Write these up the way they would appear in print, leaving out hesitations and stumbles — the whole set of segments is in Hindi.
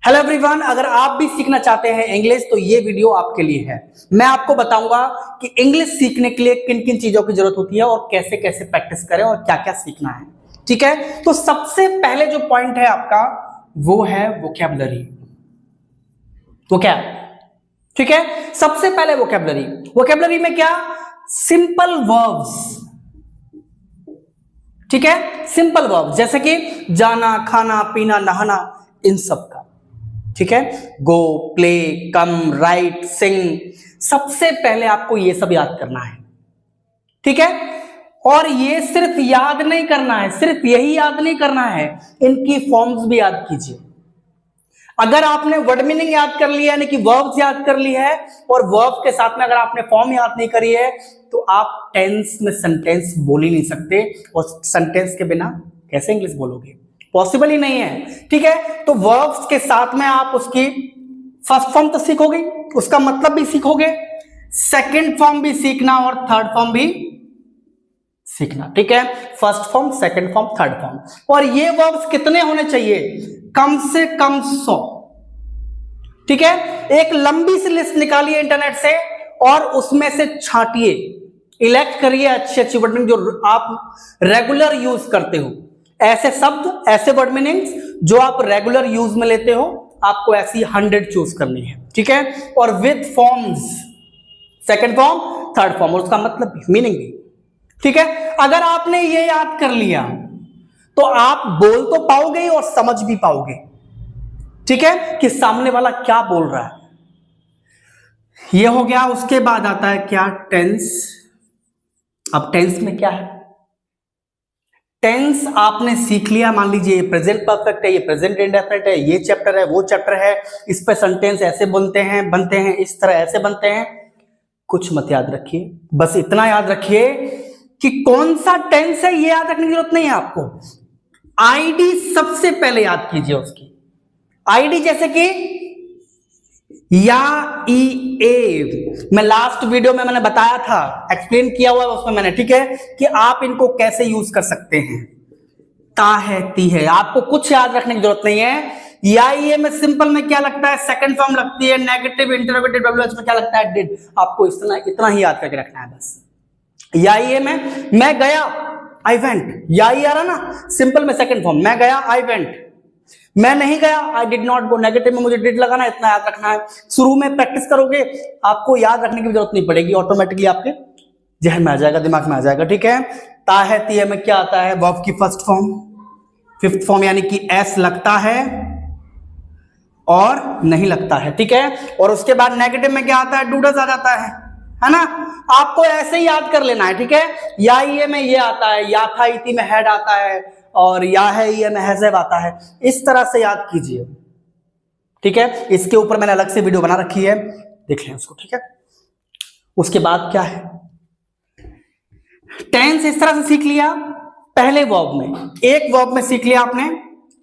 हेलो एवरीवन, अगर आप भी सीखना चाहते हैं इंग्लिश तो ये वीडियो आपके लिए है। मैं आपको बताऊंगा कि इंग्लिश सीखने के लिए किन किन चीजों की जरूरत होती है और कैसे कैसे प्रैक्टिस करें और क्या क्या सीखना है। ठीक है, तो सबसे पहले जो पॉइंट है आपका वो है वोकैबुलरी। वो क्या? ठीक है, सबसे पहले वोकैबुलरी। वोकैबुलरी में क्या? Simple verbs. ठीक है, सिंपल वर्ब्स जैसे कि जाना, खाना, पीना, नहाना, इन सब का। ठीक है, गो, प्ले, कम, राइट, सिंग, सबसे पहले आपको ये सब याद करना है। ठीक है, और ये सिर्फ याद नहीं करना है, सिर्फ यही याद नहीं करना है, इनकी फॉर्म्स भी याद कीजिए। अगर आपने वर्ड मीनिंग याद कर लिया यानी कि वर्ब्स याद कर ली है और वर्ब के साथ में अगर आपने फॉर्म याद नहीं करी है तो आप टेंस में सेंटेंस बोल ही नहीं सकते, और सेंटेंस के बिना कैसे इंग्लिश बोलोगे? पॉसिबल ही नहीं है। ठीक है, तो वर्ब्स के साथ में आप उसकी फर्स्ट फॉर्म तो सीखोगे, उसका मतलब भी सीखोगे, सेकंड फॉर्म भी सीखना और थर्ड फॉर्म भी सीखना। ठीक है, first form, second form, third form. और ये वर्ब्स कितने होने चाहिए? कम से कम 100। ठीक है, एक लंबी सी लिस्ट निकालिए इंटरनेट से और उसमें से छांटिए, इलेक्ट करिए अच्छी अच्छी वर्ड मीनिंग जो आप रेगुलर यूज करते हो। ऐसे शब्द, ऐसे वर्ड मीनिंग्स जो आप रेगुलर यूज में लेते हो, आपको ऐसी 100 चूज करनी है। ठीक है, और with forms, second form, third form, और उसका मतलब भी, मीनिंग भी। ठीक है, अगर आपने ये याद कर लिया तो आप बोल तो पाओगे ही और समझ भी पाओगे। ठीक है, कि सामने वाला क्या बोल रहा है। ये हो गया। उसके बाद आता है क्या? टेंस। अब टेंस में क्या है? टेंस आपने सीख लिया, मान लीजिए ये प्रेजेंट परफेक्ट है, ये प्रेजेंट इंडेफिनिट है, ये चैप्टर है, वो चैप्टर है, इस पे सेंटेंस ऐसे बनते हैं, इस तरह ऐसे बनते हैं। कुछ मत याद रखिए, बस इतना याद रखिए कि कौन सा टेंस है ये याद रखने की जरूरत नहीं है आपको। आईडी सबसे पहले याद कीजिए उसकी। आईडी जैसे कि या, ई, ए। मैं लास्ट वीडियो में मैंने बताया था, एक्सप्लेन किया हुआ है उसमें मैंने। ठीक है, कि आप इनको कैसे यूज कर सकते हैं। ता है, ती है, आपको कुछ याद रखने की जरूरत नहीं है। या, ये में सिंपल में क्या लगता है? सेकंड फॉर्म लगती है। नेगेटिव इंटरोगेटिव डब्ल्यूएच में क्या लगता है? डिड। आपको इतना ही याद करके रखना है बस। या, ये में मैं गया, आई वेंट। या ही आ रहा ना, सिंपल में सेकंड फॉर्म, मैं गया, आई वेंट। मैं नहीं गया, I did not go. Negative में मुझे डिड लगाना, इतना याद रखना है। शुरू में प्रैक्टिस करोगे, आपको याद रखने की जरूरत नहीं पड़ेगी, ऑटोमेटिकली आपके जहन में आ जाएगा, दिमाग में आ जाएगा। ठीक है, ता है, ती है में क्या आता है? वर्ब की फर्स्ट फॉर्म, फिफ्थ फॉर्म यानी कि एस लगता है और नहीं लगता है। ठीक है, और उसके बाद नेगेटिव में क्या आता है? डूडस आ जाता है ना। आपको ऐसे ही याद कर लेना है। ठीक है, या, ये में ये आता है, या था, इति में हैड आता है, और या है, ये में हैज़ आता है। इस तरह से याद कीजिए। ठीक है, इसके ऊपर मैंने अलग से वीडियो बना रखी है, देख लें उसको। ठीक है, उसके बाद क्या है? टेंस इस तरह से सीख लिया। पहले वर्ब में, एक वर्ब में सीख लिया आपने।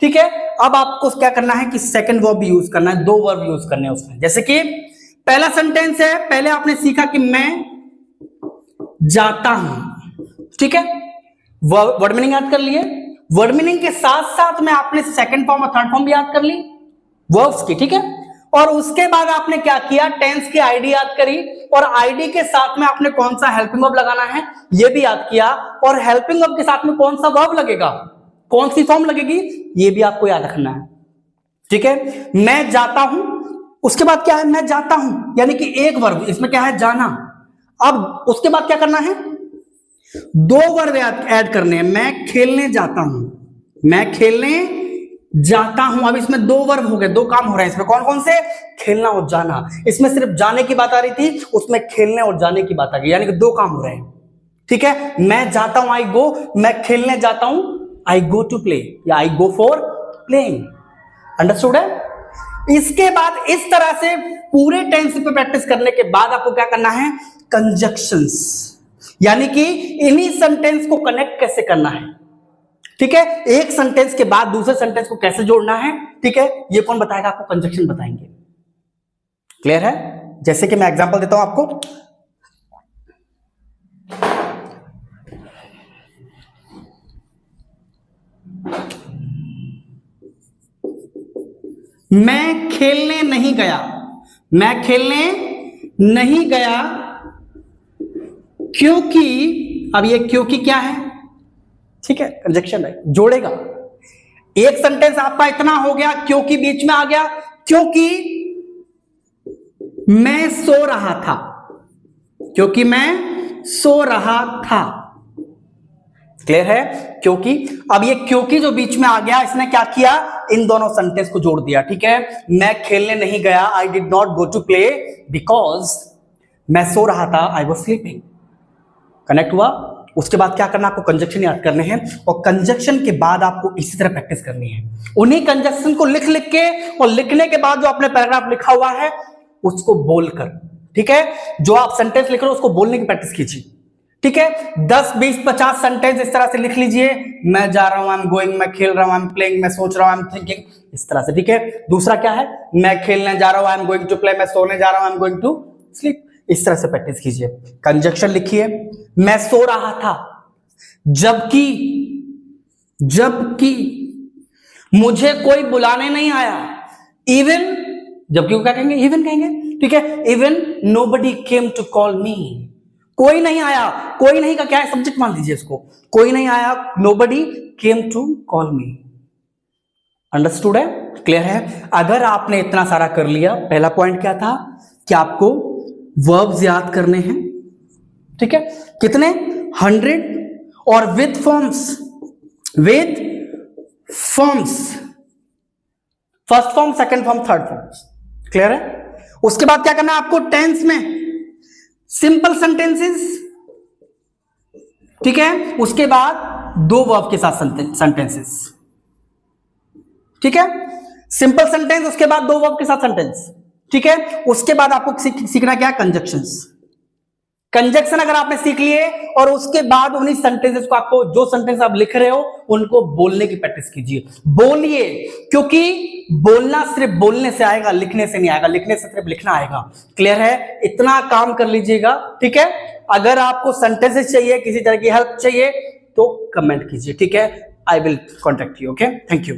ठीक है, अब आपको क्या करना है कि सेकंड वर्ब यूज करना है, 2 वर्ब यूज करने हैं उसमें। जैसे कि पहला सेंटेंस है, पहले आपने सीखा कि मैं जाता हूं। ठीक है, वर्ड मीनिंग याद कर लिए। वर्ड मीनिंग के साथ साथ में आपने सेकंड फॉर्म और थर्ड फॉर्म भी याद कर ली वर्ब्स की। ठीक है, और उसके बाद आपने क्या किया? टेंस की आईडी याद करी, और आईडी के साथ में आपने कौन सा हेल्पिंग वर्ब लगाना है ये भी याद किया, और हेल्पिंग वर्ब के साथ में कौन सा वर्ब लगेगा, कौन सी फॉर्म लगेगी, ये भी आपको याद रखना है। ठीक है, मैं जाता हूं, उसके बाद क्या है? मैं जाता हूं यानी कि एक वर्ब, इसमें क्या है? जाना। अब उसके बाद क्या करना है? 2 वर्ब ऐड करने हैं। मैं खेलने जाता हूं, मैं खेलने जाता हूं। अब इसमें 2 वर्ब हो गए, 2 काम हो रहे हैं इसमें। कौन कौन से? खेलना और जाना। इसमें सिर्फ जाने की बात आ रही थी, उसमें खेलने और जाने की बात आ गई, यानी कि 2 काम हो रहे हैं। ठीक है, मैं जाता हूं, आई गो, मैं खेलने जाता हूं, आई गो टू प्ले, या आई गो फॉर प्लेइंग। अंडरस्टूड है? इसके बाद इस तरह से पूरे टेंस पे प्रैक्टिस करने के बाद आपको क्या करना है? कंजक्शंस, यानी कि इन्हीं सेंटेंस को कनेक्ट कैसे करना है। ठीक है, एक सेंटेंस के बाद दूसरे सेंटेंस को कैसे जोड़ना है। ठीक है, ये कौन बताएगा आपको? कंजक्शन बताएंगे। क्लियर है? जैसे कि मैं एग्जांपल देता हूं आपको। मैं खेलने नहीं गया, मैं खेलने नहीं गया क्योंकि, अब ये क्योंकि क्या है, ठीक है, कंजक्शन है, जोड़ेगा। एक सेंटेंस आपका इतना हो गया, क्योंकि बीच में आ गया, क्योंकि मैं सो रहा था, क्योंकि मैं सो रहा था। क्लियर है? क्योंकि, अब ये क्योंकि जो बीच में आ गया, इसने क्या किया, इन दोनों सेंटेंस को जोड़ दिया। ठीक है, मैं खेलने नहीं गया, I did not go to play because मैं सो रहा था, आई वॉज स्लीपिंग। कनेक्ट हुआ? उसके बाद क्या करना, आपको कंजक्शन याद करने हैं, और कंजक्शन के बाद आपको इसी तरह प्रैक्टिस करनी है। उन्हीं कंजक्शन को लिख लिख के, और लिखने के बाद जो आपने पैराग्राफ लिखा हुआ है उसको बोलकर, ठीक है, जो आप सेंटेंस लिख रहे हो उसको बोलने की प्रैक्टिस कीजिए। ठीक है, 10, 20, 50 सेंटेंस इस तरह से लिख लीजिए। मैं जा रहा हूं, आई एम गोइंग, मैं खेल रहा हूं, आई एम प्लेइंग, मैं सोच रहा हूं, आई एम थिंकिंग, इस तरह से। ठीक है, दूसरा क्या है, मैं खेलने जा रहा हूं, I am going to play, मैं सोने जा रहा हूं, I am going to sleep. इस तरह से प्रैक्टिस कीजिए। कंजक्शन लिखिए, मैं सो रहा था, जबकि, जबकि मुझे कोई बुलाने नहीं आया, इवन, जबकि वो क्या कहेंगे, इवन कहेंगे। ठीक है, even nobody came to call me, कोई नहीं आया, कोई नहीं का क्या है, सब्जेक्ट मान लीजिए इसको, कोई नहीं आया, nobody came to call me. Understood है? क्लियर है? अगर आपने इतना सारा कर लिया, पहला पॉइंट क्या था कि आपको वर्ब्स याद करने हैं। ठीक है, कितने, 100, और with forms, with forms, first form, second form, third forms. Clear है? उसके बाद क्या करना है आपको, टेंस में सिंपल सेंटेंसेस। ठीक है, उसके बाद दो वर्ब के साथ सेंटेंसेस। ठीक है, सिंपल सेंटेंस, उसके बाद दो वर्ब के साथ सेंटेंस। ठीक है, उसके बाद आपको सीखना क्या है, कंजक्शंस। कंजक्शन अगर आपने सीख लिए, और उसके बाद उन्हीं सेंटेंसेस को, आपको जो सेंटेंस आप लिख रहे हो उनको बोलने की प्रैक्टिस कीजिए। बोलिए, क्योंकि बोलना सिर्फ बोलने से आएगा, लिखने से नहीं आएगा, लिखने से सिर्फ लिखना आएगा। क्लियर है? इतना काम कर लीजिएगा। ठीक है, अगर आपको सेंटेंसेस चाहिए, किसी तरह की हेल्प चाहिए तो कमेंट कीजिए। ठीक है, I will contact you. Okay, thank you.